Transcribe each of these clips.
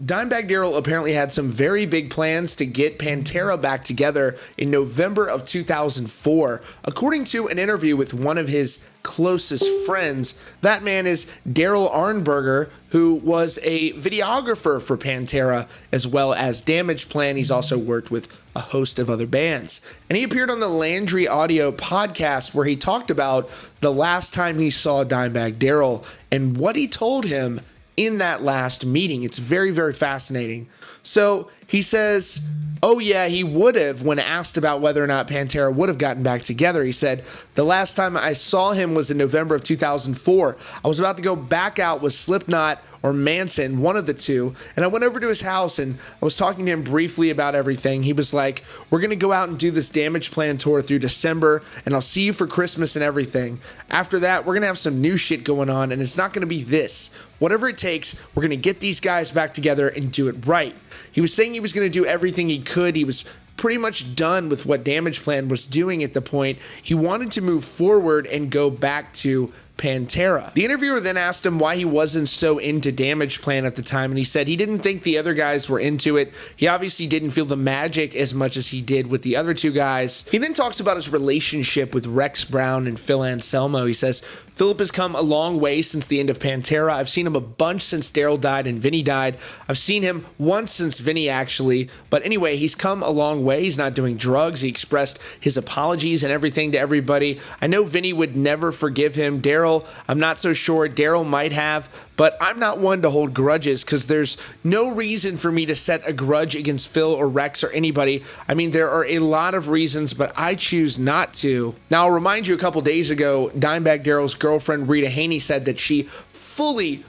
Dimebag Darrell apparently had some very big plans to get Pantera back together in November of 2004. According to an interview with one of his closest friends, that man is Daryl Arnberger, who was a videographer for Pantera as well as Damageplan. He's also worked with a host of other bands. And he appeared on the Landry Audio podcast where he talked about the last time he saw Dimebag Darrell and what he told him in that last meeting. It's very, very fascinating. So he says, oh yeah, he would have, when asked about whether or not Pantera would have gotten back together, he said, the last time I saw him was in November of 2004. I was about to go back out with Slipknot or Manson, one of the two, and I went over to his house and I was talking to him briefly about everything. He was like, we're going to go out and do this Damageplan tour through December, and I'll see you for Christmas and everything. After that, we're going to have some new shit going on, and it's not going to be this. Whatever it takes, we're going to get these guys back together and do it right. He was saying he was going to do everything he could. He was pretty much done with what Damageplan was doing at the point. He wanted to move forward and go back to Pantera. The interviewer then asked him why he wasn't so into Damageplan at the time, and he said he didn't think the other guys were into it. He obviously didn't feel the magic as much as he did with the other two guys. He then talks about his relationship with Rex Brown and Phil Anselmo. He says, Philip has come a long way since the end of Pantera. I've seen him a bunch since Daryl died and Vinny died. I've seen him once since Vinny, actually. But anyway, he's come a long way. He's not doing drugs. He expressed his apologies and everything to everybody. I know Vinny would never forgive him. Daryl, I'm not so sure. Daryl might have, but I'm not one to hold grudges because there's no reason for me to set a grudge against Phil or Rex or anybody. I mean, there are a lot of reasons, but I choose not to. Now, I'll remind you, a couple days ago, Dimebag Darrell's girlfriend, Rita Haney, said that she fully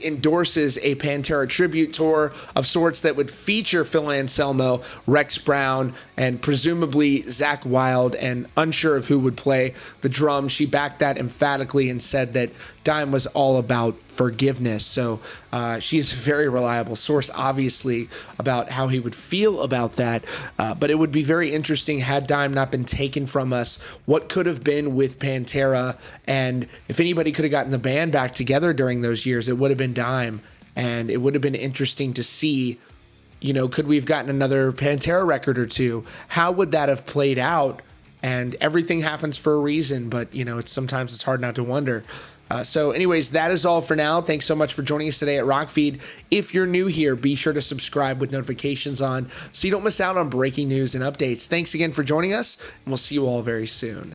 endorses a Pantera tribute tour of sorts that would feature Phil Anselmo, Rex Brown, and presumably Zakk Wylde, and unsure of who would play the drums. She backed that emphatically and said that Dime was all about forgiveness. So she is a very reliable source, obviously, about how he would feel about that. But it would be very interesting had Dime not been taken from us, what could have been with Pantera, and if anybody could have gotten the band back together during those years, it would have been Dime. And it would have been interesting to see, you know, could we have gotten another Pantera record or two? How would that have played out? And everything happens for a reason, but, you know, sometimes it's hard not to wonder. So anyways, that is all for now. Thanks so much for joining us today at Rockfeed. If you're new here, be sure to subscribe with notifications on so you don't miss out on breaking news and updates. Thanks again for joining us, and we'll see you all very soon.